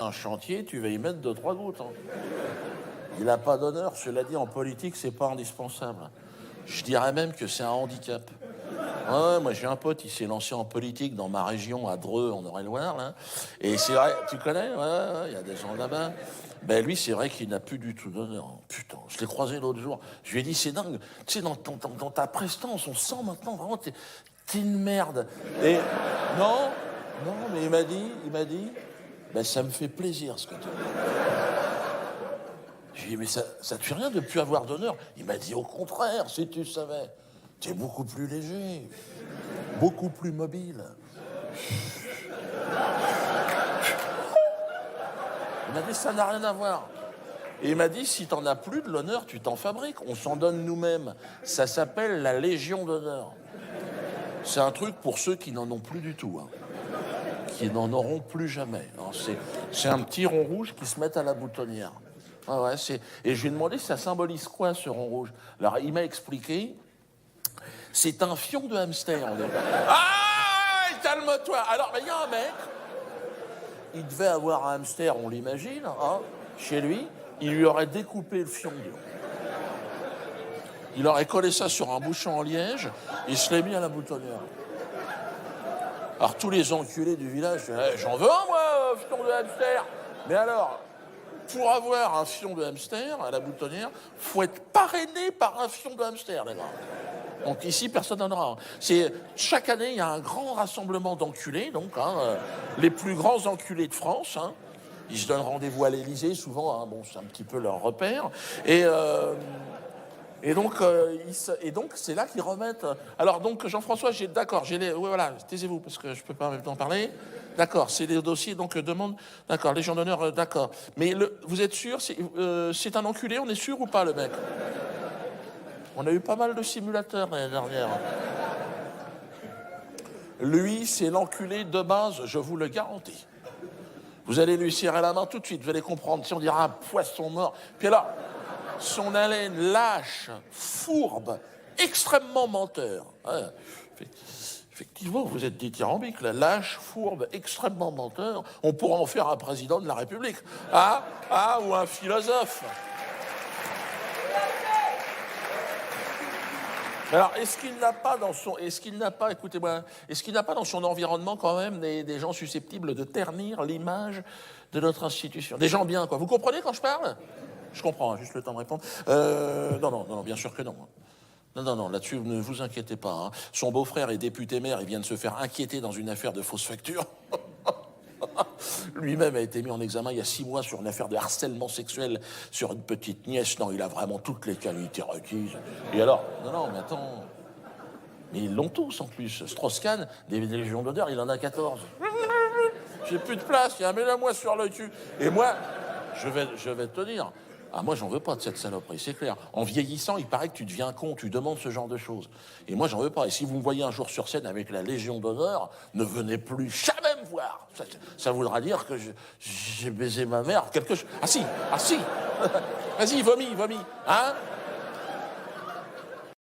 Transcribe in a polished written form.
Un chantier, tu vas y mettre 2-3 gouttes. Hein. Il n'a pas d'honneur. Cela dit, en politique, c'est pas indispensable. Je dirais même que c'est un handicap. Ouais, moi j'ai un pote, il s'est lancé en politique dans ma région, à Dreux, en Eure-et-Loire, là. Et c'est vrai, tu connais? Ouais, il y a des gens là-bas. Ben lui, c'est vrai qu'il n'a plus du tout d'honneur. Putain, je l'ai croisé l'autre jour. Je lui ai dit, c'est dingue. Tu sais, dans ta prestance, on sent maintenant vraiment, t'es une merde. Et non, mais il m'a dit, ben ça me fait plaisir ce que tu dis. Je lui ai dit, mais ça te fait rien de plus avoir d'honneur? Il m'a dit, au contraire, si tu savais. Tu es beaucoup plus léger, beaucoup plus mobile. Il m'a dit, ça n'a rien à voir. Et il m'a dit, si t'en as plus de l'honneur, tu t'en fabriques. On s'en donne nous-mêmes. Ça s'appelle la Légion d'honneur. C'est un truc pour ceux qui n'en ont plus du tout. Hein. Qui n'en auront plus jamais. C'est un petit rond rouge qui se met à la boutonnière. Ah ouais, et je lui ai demandé, ça symbolise quoi, ce rond rouge? Alors, il m'a expliqué... C'est un fion de hamster. Ah, calme-toi. Alors, il y a un mec, il devait avoir un hamster, on l'imagine, hein, chez lui. Il lui aurait découpé le fion. Il aurait collé ça sur un bouchon en liège et se l'est mis à la boutonnière. Alors, tous les enculés du village, j'en veux un, moi, fion de hamster. Mais alors, pour avoir un fion de hamster à la boutonnière, faut être parrainé par un fion de hamster, les gars. Donc ici, personne n'en aura. Chaque année, il y a un grand rassemblement d'enculés, donc les plus grands enculés de France. Hein. Ils se donnent rendez-vous à l'Élysée, souvent. Hein, bon, c'est un petit peu leur repère. Et donc, c'est là qu'ils remettent. Alors donc, Jean-François, d'accord, oui, voilà, taisez-vous parce que je peux pas en même temps parler. D'accord, c'est les dossiers donc demande. D'accord, Légion d'honneur, d'accord. Mais vous êtes sûr, c'est un enculé, on est sûr ou pas, le mec? On a eu pas mal de simulateurs l'année dernière. Lui, c'est l'enculé de base, je vous le garantis. Vous allez lui serrer la main tout de suite, vous allez comprendre. Si on dira un poisson mort. Puis alors, son haleine lâche, fourbe, extrêmement menteur. Ouais. Effectivement, vous êtes dithyrambique, là. Lâche, fourbe, extrêmement menteur. On pourra en faire un président de la République. Ou un philosophe. Alors, est-ce qu'il n'a pas dans son environnement quand même des gens susceptibles de ternir l'image de notre institution? Des gens bien, quoi. Vous comprenez quand je parle? Je comprends, juste le temps de répondre. Non, bien sûr que non. Non, là-dessus, ne vous inquiétez pas. Hein. Son beau-frère est député maire, il vient de se faire inquiéter dans une affaire de fausse facture. Lui-même a été mis en examen il y a 6 mois sur une affaire de harcèlement sexuel sur une petite nièce. Non, il a vraiment toutes les qualités requises. Et alors, non, mais attends. Mais ils l'ont tous en plus. Strauss-Kahn, des Légions d'honneur, il en a 14. J'ai plus de place, il y a un mets-la-moi sur le cul. Et moi, je vais te dire. Ah, moi, j'en veux pas de cette saloperie, c'est clair. En vieillissant, il paraît que tu deviens con, tu demandes ce genre de choses. Et moi, j'en veux pas. Et si vous me voyez un jour sur scène avec la Légion d'honneur, ne venez plus jamais me voir. Ça voudra dire que j'ai baisé ma mère, quelque chose. Ah si. Vas-y, vomis. Hein?